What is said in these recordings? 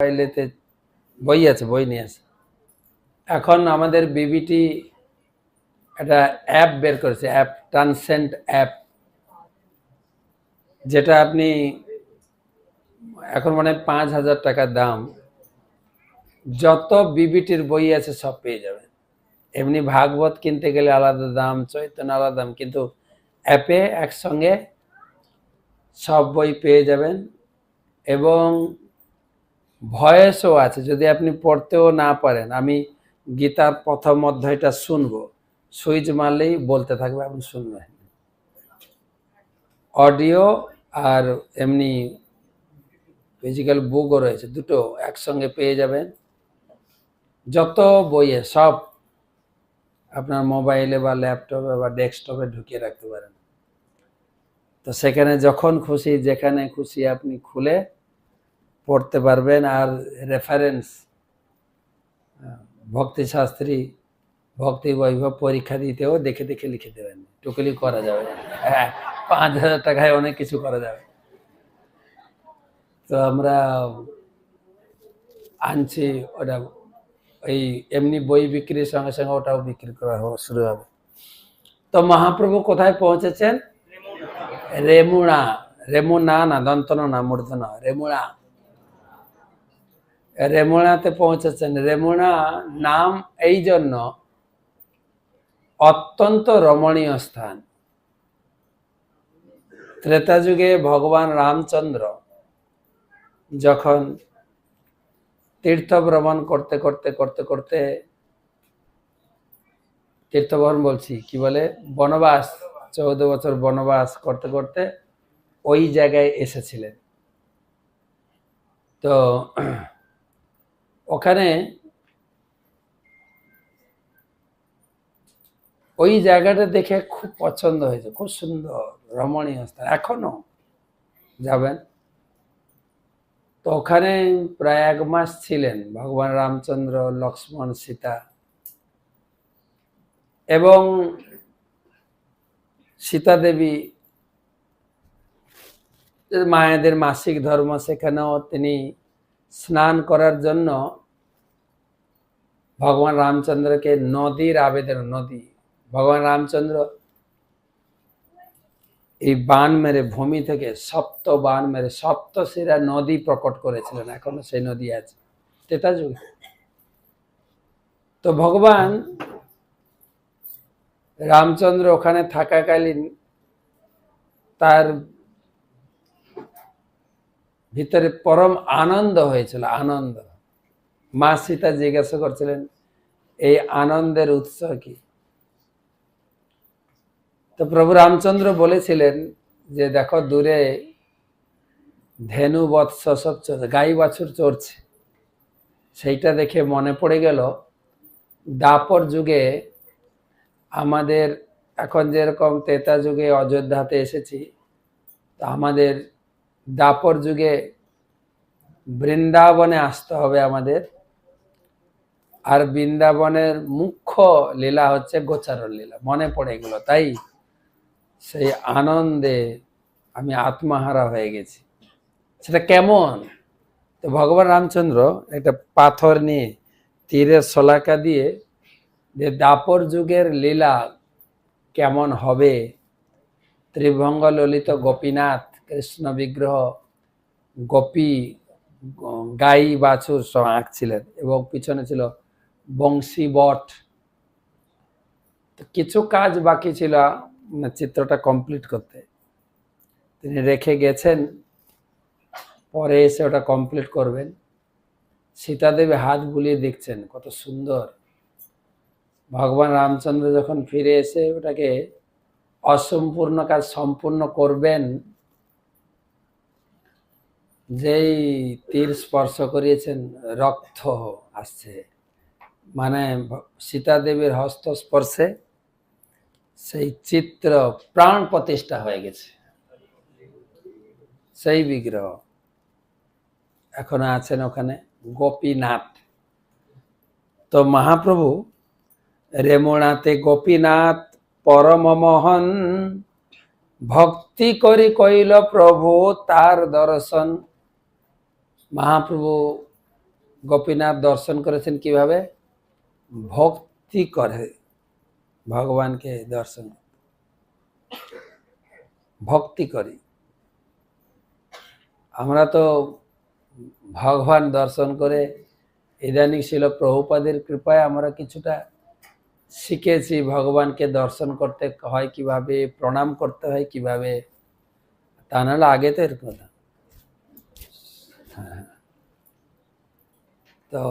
মোবাইলেতে বই আছে, বই নিয়ে আসে। এখন আমাদের বিবিটি একটা অ্যাপ বের করেছে, অ্যাপ ট্রান্সেন্ড অ্যাপ, যেটা আপনি এখন মানে 5,000 টাকার দাম, যত বিবিটির বই আছে সব পেয়ে যাবেন। এমনি ভাগবত কিনতে গেলে আলাদা দাম, চৈতন্য আলাদা দাম, কিন্তু অ্যাপে একসঙ্গে সব বই পেয়ে যাবেন। এবং ভয়েসও আছে, যদি আপনি পড়তেও না পারেন, আমি গীতার প্রথম অধ্যায়টা শুনবো, সুইচ মারলেই বলতে থাকবে, আপনি শুনবেন। অডিও আর এমনি ফিজিক্যাল বুকও রয়েছে, দুটো একসঙ্গে পেয়ে যাবেন। যত বইয়ে সব আপনার মোবাইলে বা ল্যাপটপে বা ডেস্কটপে ঢুকিয়ে রাখতে পারেন। তো সেখানে যখন খুশি যেখানে খুশি আপনি খুলে পড়তে পারবেন। আর রেফারেন্স, ভক্তিশাস্ত্রী, ভক্তি বৈভব পরীক্ষা দিতেও দেখে দেখে লিখে দেবেন, টুকলি করা যাবে। হ্যাঁ, 5,000 টাকায় অনেক কিছু করা যাবে। তো আমরা আনছি ওটা, এই এমনি বই বিক্রির সঙ্গে সঙ্গে ওটাও বিক্রি করা শুরু হবে। তো মহাপ্রভু কোথায় পৌঁছেছেন? রেমুনা। রেমুনা না, দন্তন না, মূর্ধন্য, রেমুনা। রেমুনাতে পৌঁছেছেন। রেমুনা নাম এই জন্য, অত্যন্ত রমণীয় স্থান। ত্রেতা যুগে ভগবান রামচন্দ্র যখন তীর্থ ভ্রমণ করতে করতে করতে করতে, তীর্থভ্রমণ বলছি কি বলে, বনবাস, 14 বছর বনবাস করতে করতে ওই জায়গায় এসেছিলেন। তো ওখানে ওই জায়গাটা দেখে খুব পছন্দ হয়েছে, খুব সুন্দর রমণীয় স্থান, এখনো যাবেন। তো ওখানে প্রায় 1 মাস ছিলেন ভগবান রামচন্দ্র, লক্ষ্মণ, সীতা। এবং সীতা দেবী, মায়েদের মাসিক ধর্ম, সেখানেও তিনি স্নান করার জন্য ভগবান রামচন্দ্রকে নদীর আবেদন, নদী, ভগবান রামচন্দ্র এই বান মেরে, ভূমি থেকে সপ্ত বান মেরে সপ্তশিরা নদী প্রকট করেছিলেন, এখনো সেই নদী আছে ত্রেতা যুগে। তো ভগবান রামচন্দ্র ওখানে থাকাকালীন তার ভিতরে পরম আনন্দ হয়েছিল, আনন্দ। মা সীতা জিজ্ঞাসা করছিলেন এই আনন্দের উৎস কি? তো প্রভু রামচন্দ্র বলেছিলেন যে দেখো দূরে ধেনু বৎস সব চলছে, গাই বাছুর চড়ছে, সেইটা দেখে মনে পড়ে গেল দাপর যুগে আমাদের, এখন যেরকম ত্রেতা যুগে অযোধ্যাতে এসেছি, তো আমাদের দাপর যুগে বৃন্দাবনে আসতে হবে আমাদের। আর বৃন্দাবনের মুখ্য লীলা হচ্ছে গোচারণ লীলা, মনে পড়ে গেল। তাই সেই আনন্দে আমি আত্মাহারা হয়ে গেছি। সেটা কেমন? তো ভগবান রামচন্দ্র একটা পাথর নিয়ে তীরে শলাকা দিয়ে যে দাপর যুগের লীলা কেমন হবে, ত্রিভঙ্গ ললিত গোপীনাথ, কৃষ্ণ বিগ্রহ, গোপী, গাই বাছুর সব আঁকছিলেন, এবং পিছনে ছিল বংশী বট। কিছু কাজ বাকি ছিল চিত্রটা কমপ্লিট করতে, তিনি রেখে গেছেন, পরে এসে ওটা কমপ্লিট করবেন। সীতা দেবী হাত বুলিয়ে দেখছেন কত সুন্দর। ভগবান রামচন্দ্র যখন ফিরে এসে ওটাকে অসম্পূর্ণ কাজ সম্পূর্ণ করবেন, যেই তীর স্পর্শ করিয়েছেন রক্ত আসছে, মানে সীতা দেবীর হস্ত স্পর্শে সেই চিত্র প্রাণ প্রতিষ্ঠা হয়ে গেছে। সেই বিগ্রহ এখনো আছেন ওখানে, গোপীনাথ। তো মহাপ্রভু রেমুনাতে গোপীনাথ পরম মোহন, ভক্তি করি কইল প্রভু তার দর্শন। মহাপ্রভু গোপীনাথ দর্শন করেছেন কিভাবে? ভক্তি করে ভগবানকে দর্শন, ভক্তি করি। আমরা তো ভগবান দর্শন করে ইদানিং ছিল প্রভুপাদের কৃপায় আমরা কিছুটা শিখেছি ভগবানকে দর্শন করতে হয় কিভাবে, প্রণাম করতে হয় কিভাবে, তা নাহলে আগে তো এরকম না। তো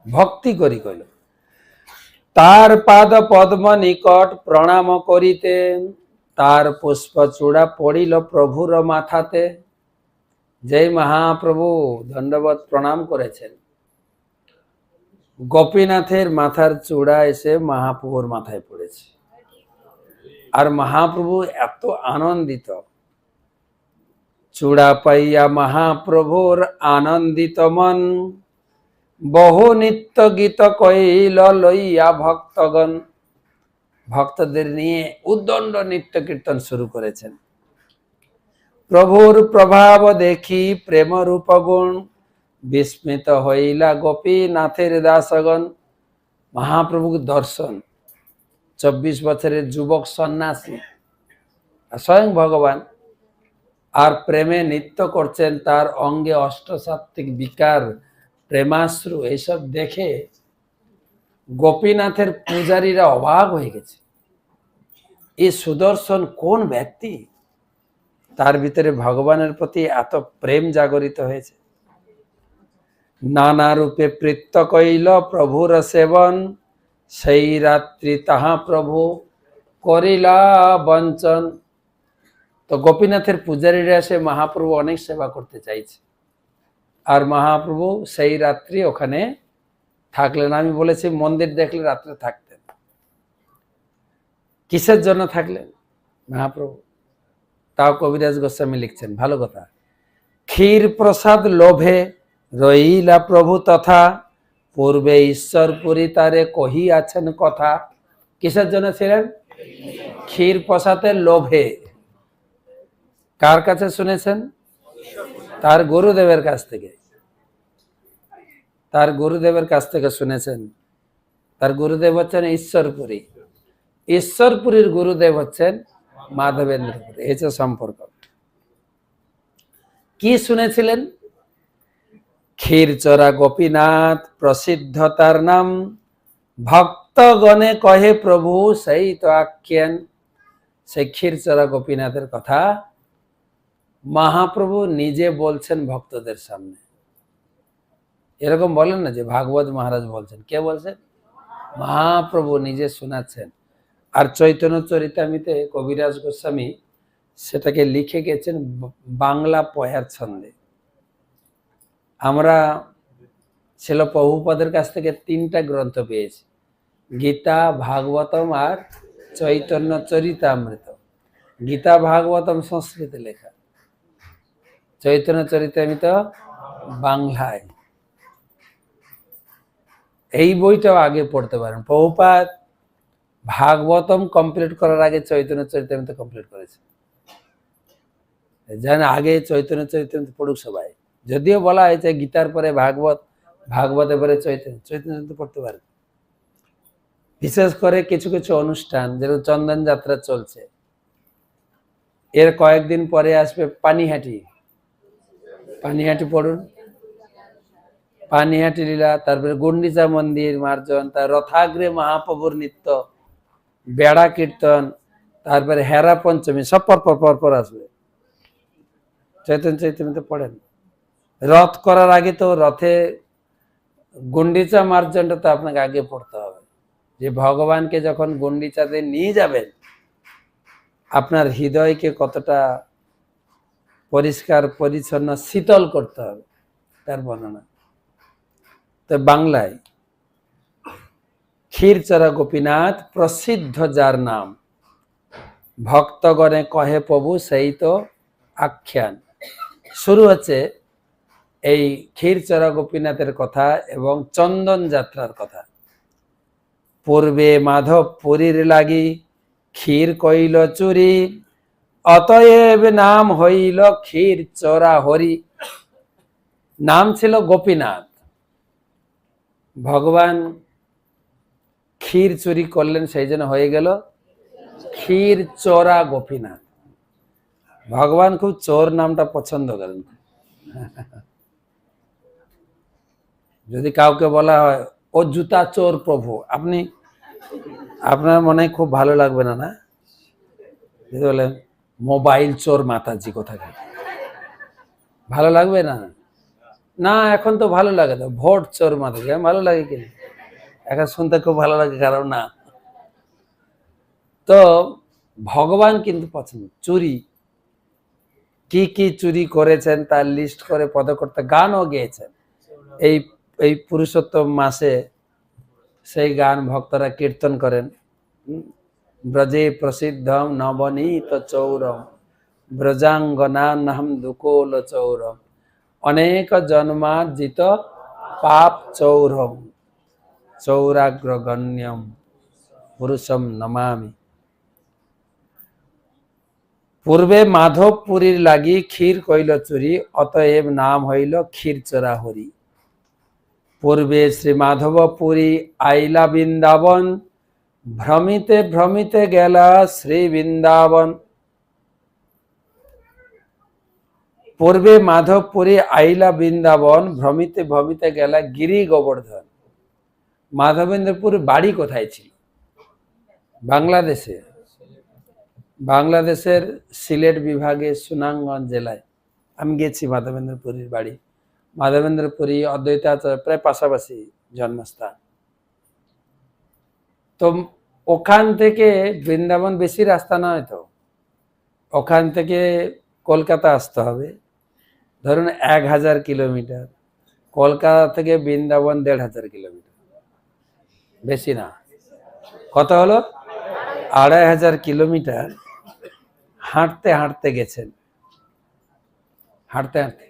ভক্তি করি কইল, তার পাদ পদ্ম নিকট প্রণাম করিতে, তার পুষ্প চূড়া পড়িল প্রভুর মাথাতে। যেই মহাপ্রভু দণ্ডবত প্রণাম করেছেন, গোপীনাথের মাথার চূড়া এসে মহাপ্রভুর মাথায় পড়েছে। আর মহাপ্রভু এত আনন্দিত, চূড়া পাইয়া মহাপ্রভুর আনন্দিত মন, বহু নিত্য গীত কইল লইয়া ভক্তগণ। ভক্তদের নিয়ে উদ্দণ্ড নিত্য কীর্তন শুরু করেছেন। প্রভুর প্রভাব দেখি প্রেম রূপ গুণ, বিস্মিত হইলা গোপীনাথের দাসগণ। মহাপ্রভুর দর্শন, 24 বছরের যুবক সন্ন্যাসী স্বয়ং ভগবান, আর প্রেমে নৃত্য করছেন, তার অঙ্গে অষ্টসাত্ত্বিক বিকার, প্রেমাশ্রু, এইসব দেখে গোপীনাথের পূজারীরা অবাক হয়ে গেছে। এই সুদর্শন কোন ব্যক্তি, তার ভিতরে ভগবানের প্রতি এত প্রেম জাগরিত হয়েছে। নানা রূপে প্রীত্য কইল প্রভুর সেবন, সেই রাত্রি তাহা প্রভু করিলা বঞ্চন। তো গোপীনাথের পূজারীরা এসে মহাপ্রভু অনেক সেবা করতে চাইছে, আর মহাপ্রভু সেই রাত্রি ওখানে থাকলেন। আমি বলেছি মন্দির দেখলে রাত্রে থাকতেন, কিসের জন্য থাকলেন মহাপ্রভু, তাও কবিরাজ গোস্বামী লিখছেন, ভালো কথা। ক্ষীর প্রসাদ লোভে রইলা প্রভু তথা, পূর্বে ঈশ্বরপুরী তারে কহিয়াছেন কথা। কিসের জন্য ছিলেন? ক্ষীর প্রসাদের লোভে। কার কাছে শুনেছেন? তার গুরুদেবের কাছ থেকে, তার গুরুদেবের কাছ থেকে শুনেছেন। তার গুরুদেব হচ্ছেন ঈশ্বরপুরী, ঈশ্বরপুরীর গুরুদেব হচ্ছেন মাধবেন্দ্রপুরী। এই যে সম্পর্ক। কি শুনেছিলেন? ক্ষীরচরা গোপীনাথ প্রসিদ্ধ তার নাম, ভক্তগণে কহে প্রভু সেই তো আখ্যান। সেই ক্ষীরচরা গোপীনাথের কথা মহাপ্রভু নিজে বলছেন ভক্তদের সামনে। এরকম বলেন না যে ভাগবত মহারাজ বলছেন, কে বলছেন? মহাপ্রভু নিজে শোনাচ্ছেন। আর চৈতন্য চরিতামৃতে কবিরাজ গোস্বামী সেটাকে লিখে গেছেন বাংলা পয়ার ছন্দে। আমরা ছিল প্রভুপাদের কাছ থেকে 3টা গ্রন্থ পেয়েছি, গীতা, ভাগবতম আর চৈতন্য চরিতামৃত। গীতা ভাগবতম সংস্কৃতে লেখা, চৈতন্য চরিতামৃত বাংলায়। এই বইটাও আগে পড়তে পারেন। প্রভুপাদ ভাগবতম কমপ্লিট করার আগে চৈতন্য চরিতামৃত কমপ্লিট করেছে। জানেন, আগে চৈতন্য চরিতামৃত পড়ুক সবাই। যদিও বলা হয়েছে গীতার পরে ভাগবত, ভাগবতের পরে চৈতন্য চরিতামৃত পড়তে পারে। বিশেষ করে কিছু কিছু অনুষ্ঠান, যেরকম চন্দন যাত্রা চলছে, এর কয়েকদিন পরে আসবে পানিহাটি। পানিহাটি পড়ুন, পানিহাটি লীলা, তারপরে গুন্ডিচা মন্দির মার্জন, তার রথাগ্রে মহাপ্রভুর নৃত্য, বেড়া কীর্তন, তারপরে হেরা পঞ্চমী, সব পর আসবে। চৈতন্য চৈতন্য পড়েন। রথ করার আগে তো রথে গুন্ডিচা মার্জনটা তো আপনাকে আগে পড়তে হবে, যে ভগবানকে যখন গুন্ডিচাতে নিয়ে যাবেন আপনার হৃদয়কে কতটা পরিষ্কার পরিচ্ছন্ন শীতল করতে হবে, তার বর্ণনা। তো বাংলায় ক্ষীরচরা গোপীনাথ প্রসিদ্ধ যার নাম, ভক্তগণে কহে প্রভু সেই তো আখ্যান। শুরু হচ্ছে এই ক্ষীরচরা গোপীনাথের কথা এবং চন্দন যাত্রার কথা। পূর্বে মাধব পুরীর লাগি ক্ষীর কইল চুরি, অতএব নাম হইল ক্ষীরচরা হরি। নাম ছিল গোপীনাথ, ভগবান ক্ষীর চুরি করলেন, সেই জন্য হয়ে গেল ক্ষীর চোরা গোপীনাথ। ভগবান খুব চোর নামটা পছন্দ করেন। যদি কাউকে বলা হয় ও জুতা চোর প্রভু, আপনার মনে খুব ভালো লাগবে না? না, যদি বলেন মোবাইল চোর মাতাজি, কোথাকার, ভালো লাগবে না? না, এখন তো ভালো লাগে, তো ভোট চোর মাতাজি ভালো লাগে কিনা, এখন শুনতে খুব ভালো লাগে, কারণ না। তো ভগবান কিন্তু পছন্দ চুরি, কি কি চুরি করেছেন তার লিস্ট করে পদকর্তা গানও গেয়েছেন। এই এই পুরুষোত্তম মাসে সেই গান ভক্তরা কীর্তন করেন। ব্রজে প্রসিদ্ধম নবনীত চৌরম ব্রজাঙ্গনাহম দুকোল চৌরম অনেক জন্মার্জিত পাপ চৌরম চৌরাগ্রগণ্যম পুরুষম নমামি। পূর্বে মাধবপুরীর লাগি ক্ষীর কইল চুরি, অতএব নাম হইল ক্ষীর চোরা হরি। পূর্বে শ্রী মাধবপুরী আইলা বৃন্দাবন, ভ্রমিতে ভ্রমিতে গেলা শ্রী বৃন্দাবন। পূর্বে মাধবপুরী আইলা বৃন্দাবন, ভ্রমিতে ভ্রমিতে গেলা গিরি গোবর্ধন। মাধবেন্দ্রপুর বাড়ি কোথায় ছিল? বাংলাদেশে, বাংলাদেশের সিলেট বিভাগে সুনামগঞ্জ জেলায় আমি গেছি মাধবেন্দ্রপুরীর বাড়ি। মাধবেন্দ্রপুরী অদ্বৈতাচার্য প্রায় পাশাপাশি জন্মস্থান। তো ওখান থেকে বৃন্দাবন বেশি রাস্তা নয়, তো ওখান থেকে কলকাতা আসতে হবে, ধরুন 1000 কিলোমিটার। কলকাতা থেকে বৃন্দাবন 1500 কিলোমিটার, বেশি না। কত হলো? 2500 কিলোমিটার হাঁটতে হাঁটতে গেছেন, হাঁটতে হাঁটতে।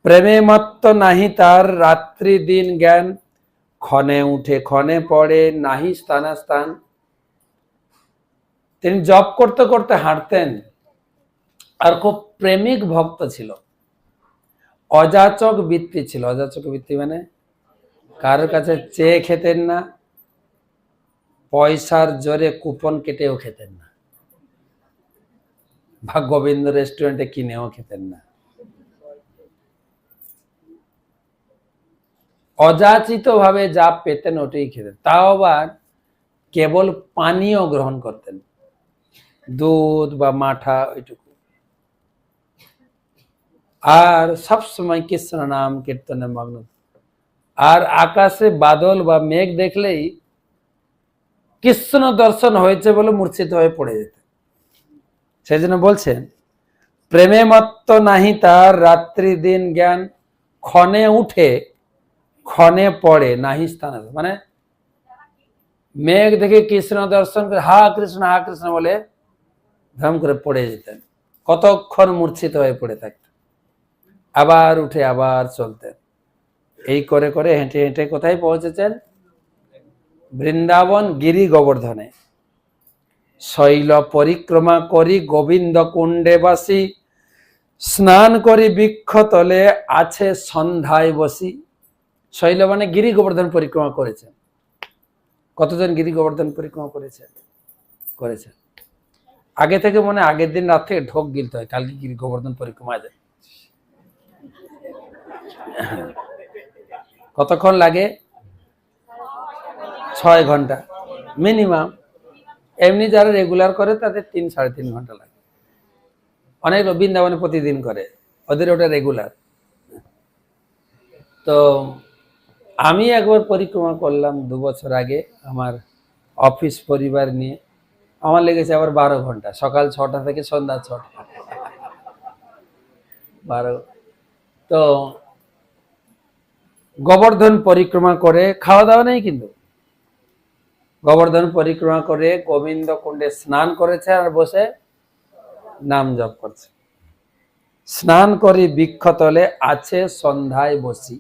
প্রেমে মত্ত নাহি তার রাত্রি দিন জ্ঞান, ক্ষণে উঠে ক্ষণে পড়ে নাহি স্থানাস্থান। তিনি জপ করতে করতে হাঁটতেন, আর খুব প্রেমিক ভক্ত ছিল, অযাচক বৃত্তি ছিল। অযাচক বৃত্তি মানে কারোর কাছে চেয়ে খেতেন না, পয়সার জোরে কুপন কেটেও খেতেন না, বা গোবিন্দ রেস্টুরেন্টে কিনেও খেতেন না। অযাচিত ভাবে যা পেতেন ওটাই খেতেন, তাও আবার কেবল পানীয় গ্রহণ করতেন, দুধ বা মাঠা ওইটুকু। আর সবসময় কৃষ্ণ নাম কীর্তনে মগ্ন। আর আকাশে বাদল বা মেঘ দেখলেই কৃষ্ণ দর্শন হয়েছে বলে মূর্ছিত হয়ে পড়ে যেত। সেই জন্য বলছেন প্রেমে মত্ত নাহি তার রাত্রি দিন জ্ঞান, ক্ষণে উঠে ক্ষণে পড়ে নাহি স্থান। মানে মেঘ দেখে কৃষ্ণ দর্শন করে হা কৃষ্ণ বলে ধাম করে পড়ে যেতেন, কতক্ষণ মূর্ছিত হয়ে পড়ে থাকতেন, আবার উঠে আবার চলতেন। এই করে করে হেঁটে হেঁটে কোথায় পৌঁছেছেন? বৃন্দাবন গিরি গোবর্ধনে। শৈল পরিক্রমা করি গোবিন্দ কুণ্ডে বাসি, স্নান করি বৃক্ষ তলে আছে সন্ধ্যায় বসি। শৈল মানে গিরি গোবর্ধন পরিক্রমা করেছেন। কতজন গিরি গোবর্ধন পরিক্রমা করেছেন? আগে থেকে মনে আগের দিন রাত থেকে ঢোক গিলতে হয়, কালকে গিরি গোবর্ধন পরিক্রমা যায়। কতক্ষণ লাগে? 6 ঘন্টা মিনিমাম। এমনি যারা রেগুলার করে তাদের 3-3.5 ঘন্টা লাগে। অনেক বৃন্দাবনে প্রতিদিন করে, ওদের ওটা রেগুলার। তো আমি একবার পরিক্রমা করলাম 2 বছর আগে আমার অফিস পরিবার নিয়ে, আমার লেগেছে আবার 12 ঘন্টা, সকাল 6টা থেকে সন্ধ্যা 6টা, 12। তো গোবর্ধন পরিক্রমা করে, খাওয়া দাওয়া নেই কিন্তু, গোবর্ধন পরিক্রমা করে গোবিন্দ কুণ্ডে স্নান করেছে আর বসে নাম জপ করছে। স্নান করি বৃক্ষতলে আছে সন্ধ্যায় বসি,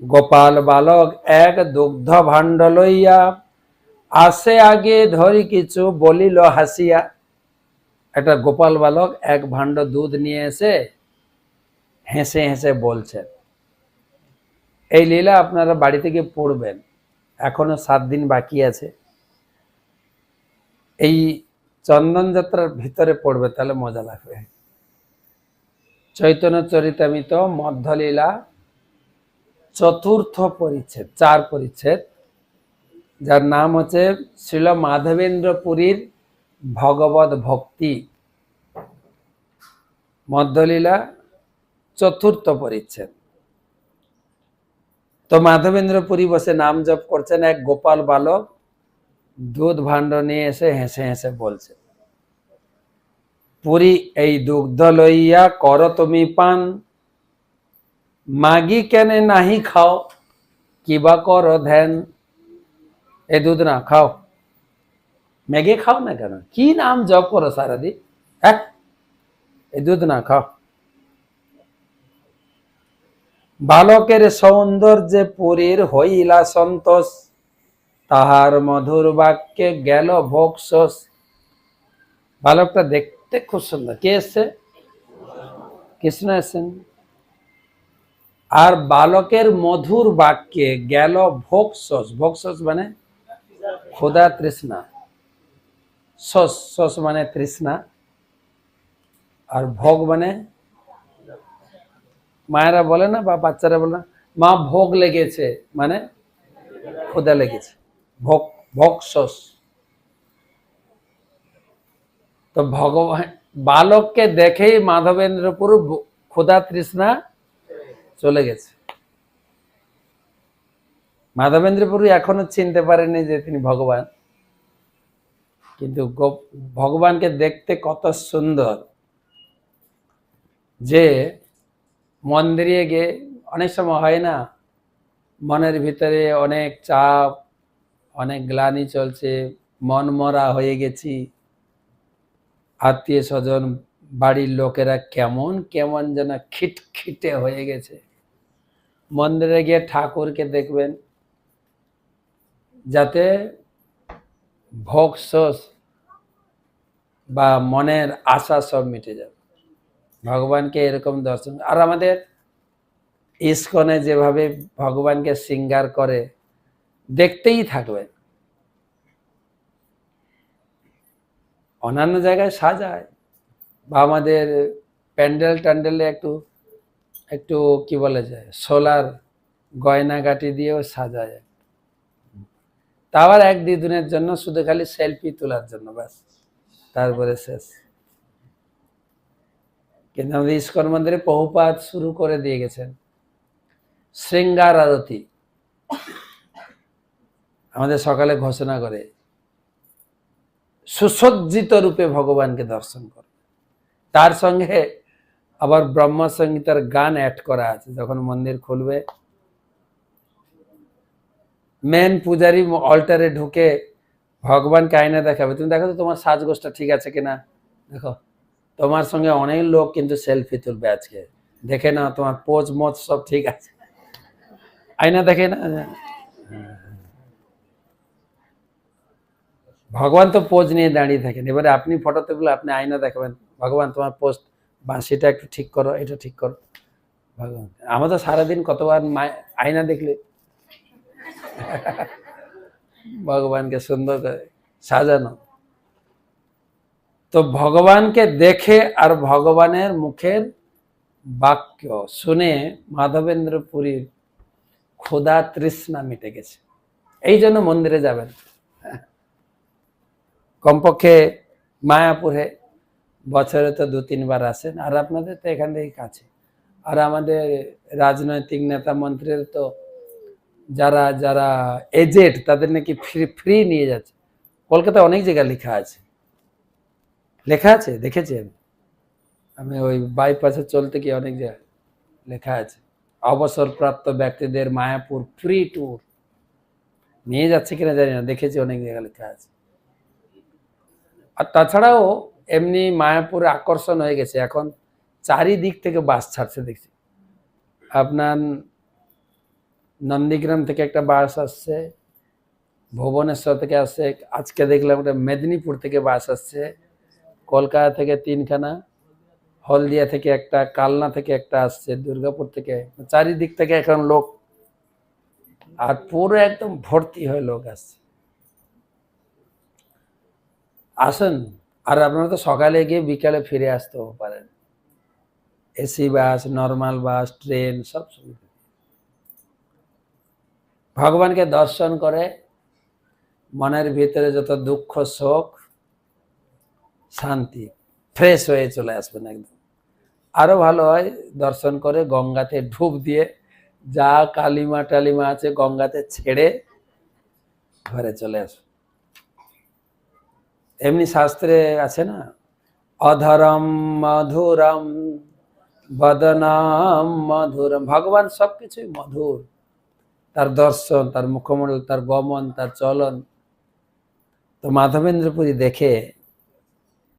গোপাল বালক এক দুগ্ধ ভাণ্ড লইয়া, আসে আগে ধরি কিছু বলিল হাসিয়া। একটা গোপাল বালক এক ভাণ্ড দুধ নিয়ে এসে হেসে হেসে বলছেন, এই লীলা আপনারা বাড়ি থেকে পড়বেন, এখনো 7 দিন বাকি আছে। এই চন্দন যাত্রার ভিতরে পড়বে, তাহলে মজা লাগবে। চৈতন্য চরিতামৃত মধ্যলীলা 4th পরিচ্ছেদ, 4 পরিচ্ছেদ, যার নাম হচ্ছে শ্রীল মাধবেন্দ্র পুরীর ভগবত ভক্তি। মধ্যলীলা 4th পরিচ্ছেদ। তো মাধবেন্দ্র পুরী বসে নাম জপ করছেন, এক গোপাল বালক দুধ ভাণ্ড নিয়ে এসে হেসে হেসে বলছে, পুরী এই দুগ্ধ লইয়া কর তুমি পান, মাগি কেনে নাহি খাও, কিবা কর ধ্যান। এই দুধ না খাও, মেঘে খাও না কেন, কি নাম জপ করো সারাদিন, হ্যাঁ, এই দুধ না খাও। বালকের সৌন্দর্যে পুরীর হইলা সন্তোষ, তাহার মধুর বাক্যে গেল ভোগশোষ। বালকটা দেখতে খুব সুন্দর। কে এসছে? কৃষ্ণ এসছেন। আর বালকের মধুর বাক্যে গেল ভোগশোষ। ভোগশোষ মানে ক্ষুধা তৃষ্ণা, শোষ, শোষ মানে তৃষ্ণা, আর ভোগ মানে মায়েরা বলে না বা বাচ্চারা বলে না, মা ভোগ লেগেছে, মানে ক্ষুধা লেগেছে, ভোগ, ভোগশোষ। তো ভগবান বালককে দেখেই মাধবেন্দ্রপুর ক্ষুধা তৃষ্ণা চলে গেছে। মাধবেন্দ্রপুর এখনো চিনতে পারেনি যে তিনি ভগবান, কিন্তু ভগবানকে দেখতে কত সুন্দর, যে মন্দিরে গিয়ে অনেক সময় হয় না, মনের ভিতরে অনেক চাপ, অনেক গ্লানি চলছে, মন মরা হয়ে গেছি, আত্মীয় স্বজন বাড়ির লোকেরা কেমন কেমন যেন খিটখিটে হয়ে গেছে। মন্দিরে গিয়ে ঠাকুরকে দেখবেন, যাতে ভোগশোষ বা মনের আশা সব মিটে যাবে। ভগবানকে এরকম দর্শন। আর আমাদের ইস্কনে যেভাবে ভগবানকে শৃঙ্গার করে, দেখতেই থাকবেন। অন্যান্য জায়গায় সাজায়, বা আমাদের প্যান্ডেল ট্যান্ডেলে একটু একটু কি বলা যায়, সোলার গয়নাগাটি দিয়েও সাজায়, তা আবার 1-2 দিনের জন্য, শুধু খালি সেলফি তোলার জন্য, ব্যাস, তারপরে শেষ। কিন্তু আমাদের ইস্কন মন্দিরে প্রভুপাদ শুরু করে দিয়ে গেছেন শৃঙ্গার আরতি। আমাদের সকালে ঘোষণা করে সুসজ্জিত রূপে ভগবানকে দর্শন করে। তার সঙ্গে আবার ব্রহ্ম সংগীতার গান অ্যাড করা আছে। যখন মন্দির খুলবে, মেন পূজারি অল্টারে ঢুকে ভগবানকে আয়না দেখাবে, তুমি দেখো তো তোমার সাজগোজটা ঠিক আছে কিনা, দেখো তোমার সঙ্গে অনেক লোক কিন্তু সেলফি তুলবে আজকে, দেখে না তোমার পোজ মোজ সব ঠিক আছে, আয়না দেখে না। ভগবান তো পোজ নিয়ে দাঁড়িয়ে থাকেন, এবারে আপনি ফটো তুললে আপনি আয়না দেখাবেন, ভগবান তোমার পোজ বাঁশিটা একটু ঠিক করো, এটা ঠিক করো। ভগবান আমাদের সারাদিন কতবার আয়না দেখলে ভগবানকে সুন্দর করে সাজানো। তো ভগবানকে দেখে আর ভগবানের মুখের বাক্য শুনে মাধবেন্দ্র পুরীর ক্ষুধা তৃষ্ণা মিটে গেছে। এই জন্য মন্দিরে যাবেন, কমপক্ষে মায়াপুরে বছরে তো 2-3 বার আসেন, আর আপনাদের তো এখান থেকে কাছে। আর আমাদের রাজনৈতিক নেতা মন্ত্রীর তো যারা যারা এজেড, তাদের নাকি ফ্রি নিয়ে যাচ্ছে। কলকাতায় অনেক জায়গায় লেখা আছে, লেখা আছে, দেখেছি আমি ওই বাইপাসে চলতে গিয়ে অনেক জায়গায় লেখা আছে, অবসরপ্রাপ্ত ব্যক্তিদের মায়াপুর ফ্রি ট্যুর নিয়ে যাচ্ছে কিনা জানি না, দেখেছি অনেক জায়গায় লেখা আছে। আর তাছাড়াও এমনি মায়াপুরে আকর্ষণ হয়ে গেছে, এখন চারিদিক থেকে বাস ছাড়ছে দেখছি। আপনার নন্দীগ্রাম থেকে একটা বাস আসছে, ভুবনেশ্বর থেকে আসছে, আজকে দেখলাম একটা মেদিনীপুর থেকে বাস আসছে, কলকাতা থেকে 3খানা, হলদিয়া থেকে একটা, কালনা থেকে একটা আসছে, দুর্গাপুর থেকে, চারিদিক থেকে এখন লোক আর পুরো একদম ভর্তি হয়ে লোক আসছে। আসুন, আর আপনারা তো সকালে গিয়ে বিকালে ফিরে আসতেও পারেন। AC bus, normal bus, train সব সুবিধা। ভগবানকে দর্শন করে মনের ভিতরে যত দুঃখ শোক শান্তি ফ্রেশ হয়ে চলে আসবেন একদম। আরো ভালো হয় দর্শন করে গঙ্গাতে ডুব দিয়ে যা কালিমা টালিমা আছে গঙ্গাতে ছেড়ে ঘরে চলে আসুন। এমনি শাস্ত্রে আছে না, অধরম মধুরম বদনাম মধুরম, ভগবান সবকিছুই মধুর, তার দর্শন, তার মুখমণ্ডল, তার গমন, তার চলন। তো মাধবেন্দ্র পুরী দেখে